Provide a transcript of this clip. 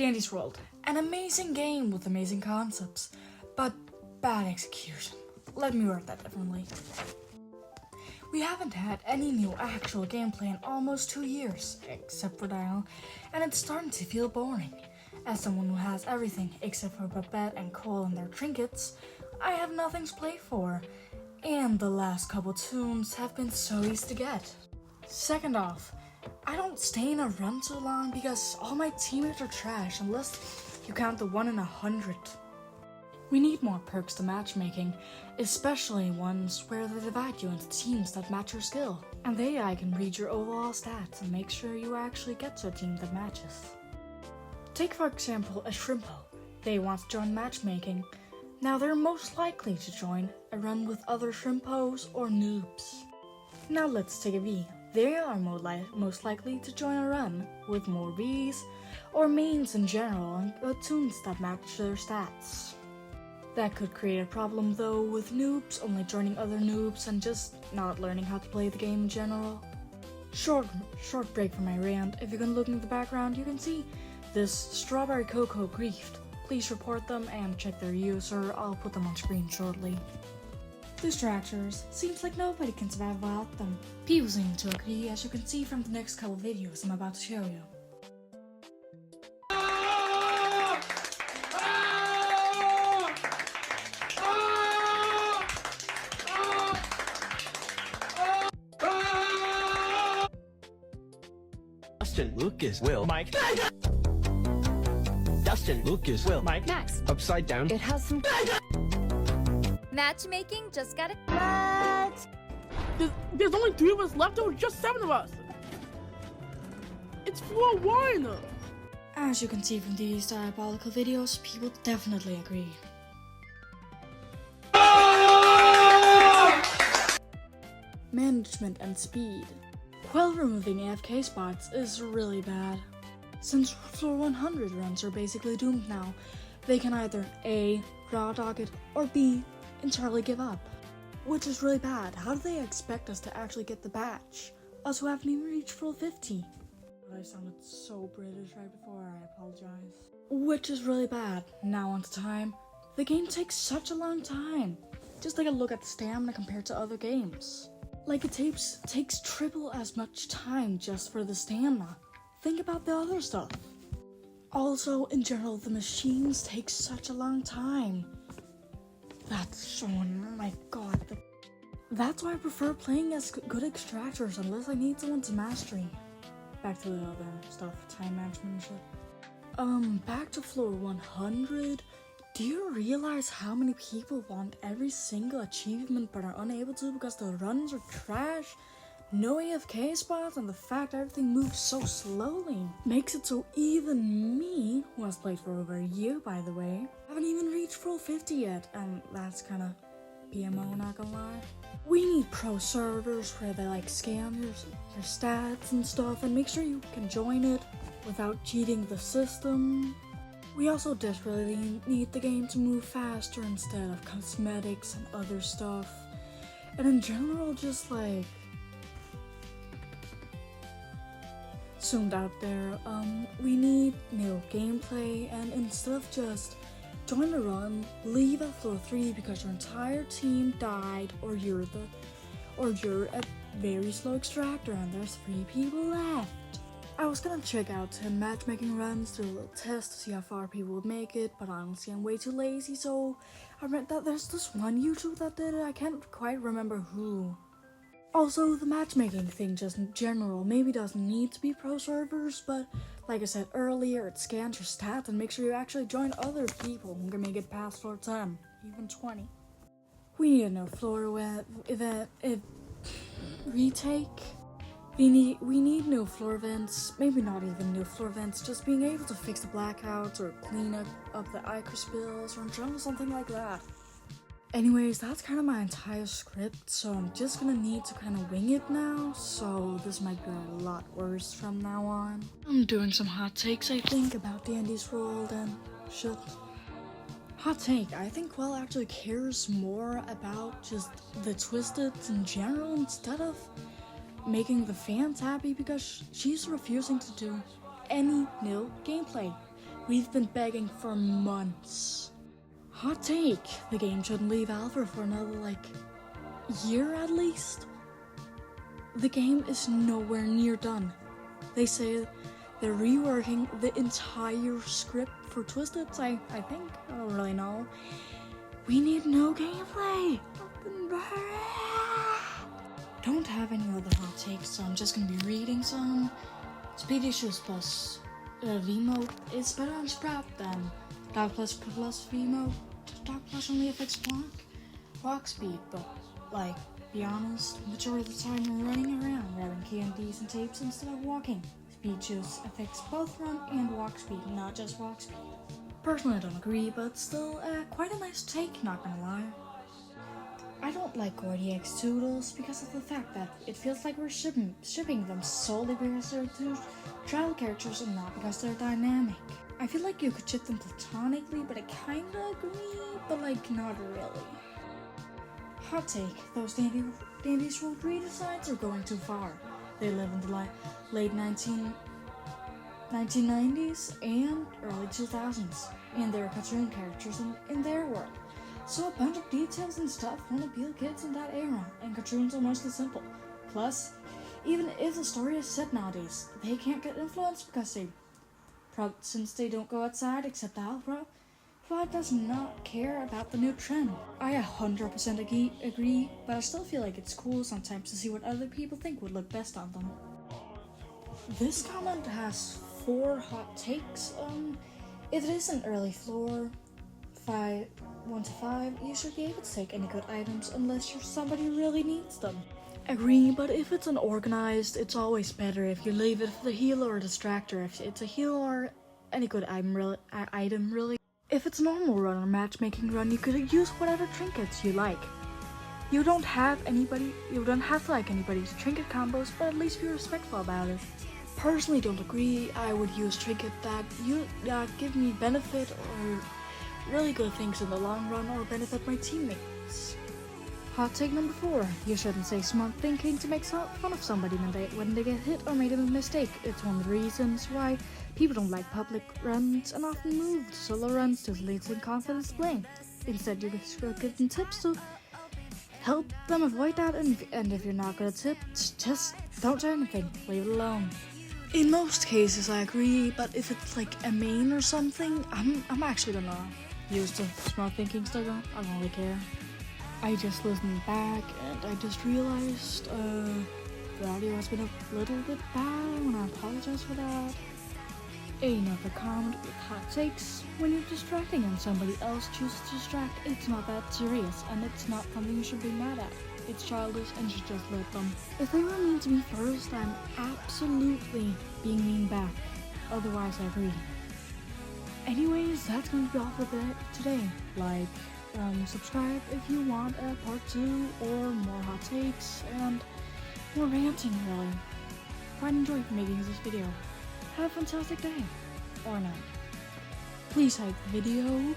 Dandy's World, an amazing game with amazing concepts, but bad execution. Let me word that differently. We haven't had any new actual gameplay in almost 2 years, except for Dial, and it's starting to feel boring. As someone who has everything except for Babette and Cole and their trinkets, I have nothing to play for, and the last couple tunes have been so easy to get. Second off, I don't stay in a run too long because all my teammates are trash unless you count the 1 in 100. We need more perks to matchmaking, especially ones where they divide you into teams that match your skill. And the AI can read your overall stats and make sure you actually get to a team that matches. Take for example a Shrimpo. They want to join matchmaking. Now they're most likely to join a run with other Shrimpos or noobs. Now let's take a V. They are most likely to join a run with more Vs or mains in general and tunes that match their stats. That could create a problem though with noobs only joining other noobs and just not learning how to play the game in general. Short break from my rant. If you can look in the background, you can see this Strawberry Cocoa griefed. Please report them and check their user. I'll put them on screen shortly. Distractors. Seems like nobody can survive without them. People seem to agree, as you can see from the next couple videos I'm about to show you. Dustin, Lucas, Will, Mike. Dustin, Lucas, Will, Mike. Max. Upside down. It has some matchmaking. Just got it. There's only 3 of us left. There were just 7 of us. It's floor 1. As you can see from these diabolical videos, people definitely agree. Management and speed. While removing AFK spots is really bad. Since floor 100 runs are basically doomed now, they can either A. raw dog it, or B. entirely give up. Which is really bad. How do they expect us to actually get the badge? Us who haven't even reached full 50. I sounded so British right before, I apologize. Which is really bad. Now on to time. The game takes such a long time. Just take a look at the stamina compared to other games. Like it takes triple as much time just for the stamina. Think about the other stuff. Also, in general, the machines take such a long time. Oh my god. That's why I prefer playing as good extractors unless I need someone's mastery. Back to the other stuff, time management and shit. Back to floor 100. Do you realize how many people want every single achievement but are unable to because the runs are trash? No AFK spots, and the fact everything moves so slowly makes it so even me, who has played for over a year by the way, haven't even reached full 50 yet, and that's kinda PMO, not gonna lie. We need pro servers where they scan your stats and stuff and make sure you can join it without cheating the system. We also desperately need the game to move faster instead of cosmetics and other stuff. And in general, just zoomed out there, we need new gameplay, and instead of just join the run, leave at floor 3 because your entire team died, or you're a very slow extractor and there's 3 people left. I was gonna check out 10 matchmaking runs, do a little test to see how far people would make it, but honestly I'm way too lazy, so I read that there's this one YouTuber that did it. I can't quite remember who. Also, the matchmaking thing just in general maybe doesn't need to be pro servers, but like I said earlier, it scans your stats and makes sure you actually join other people who can make it past floor 10, even 20. We need a no floor event retake. We need new floor events, maybe not even new floor events, just being able to fix the blackouts or clean up the ichor spills or in general something like that. Anyways, that's kind of my entire script, so I'm just gonna need to kind of wing it now, so this might be a lot worse from now on. I'm doing some hot takes, I think, about Dandy's World and shit. Hot take, I think Quell actually cares more about just the Twisteds in general instead of making the fans happy, because she's refusing to do any new gameplay. We've been begging for months. Hot take, the game shouldn't leave alpha for another, year at least. The game is nowhere near done. They say they're reworking the entire script for Twisted, I think. I don't really know. We need no gameplay. Don't have any other hot takes, so I'm just gonna be reading some. Speed issues plus V mode is better on Sprout than Dog plus V mode. Dog plus only affects walk speed, but be honest, majority of the time you're running around, grabbing candies and tapes instead of walking. Speed just affects both run and walk speed, not just walk speed. Personally, I don't agree, but still, quite a nice take, not gonna lie. I don't like RDX Toodles because of the fact that it feels like we're shipping them solely because they're two trial characters and not because they're dynamic. I feel like you could ship them platonically, but I kinda agree, but not really. Hot take, those Dandy's World redesigns are going too far. They live in the late 1990s and early 2000s, and they're cartoon characters in their world. So a bunch of details and stuff won't appeal kids in that era, and cartoons are mostly simple. Plus, even if the story is set nowadays, they can't get influenced because since they don't go outside except Alpha, does not care about the new trend. I 100% agree, but I still feel like it's cool sometimes to see what other people think would look best on them. This comment has 4 hot takes. If it is an early floor, 1 to 5, you should be able to take any good items unless somebody really needs them. Agree, but if it's unorganized, it's always better if you leave it for the healer or distractor. If it's a healer or any good item really. If it's a normal run or matchmaking run, you could use whatever trinkets you like. You don't have to like anybody's trinket combos, but at least be respectful about it. Personally, don't agree. I would use trinket that give me benefit or really good things in the long run or benefit my teammates. Hot take number 4. You shouldn't say smart thinking to make fun of somebody when they get hit or made a mistake. It's one of the reasons why people don't like public runs and often move to solo runs to lead to confidence playing. Instead, you should give them tips to help them avoid that, and if you're not good at tips, just don't do anything. Leave it alone. In most cases, I agree, but if it's a main or something, I'm actually gonna use the smart thinking sticker. I don't really care. I just listened back and I just realized the audio has been a little bit bad, and I apologize for that. Another comment with hot takes. When you're distracting and somebody else chooses to distract, it's not that serious, and it's not something you should be mad at. It's childish and you should just let them. If they were mean to me first, I'm absolutely being mean back. Otherwise, I agree. Anyways, that's going to be all for today. Subscribe if you want a part 2 or more hot takes and more ranting, really. Quite enjoyed making this video. Have a fantastic day. Or night. Please like the video.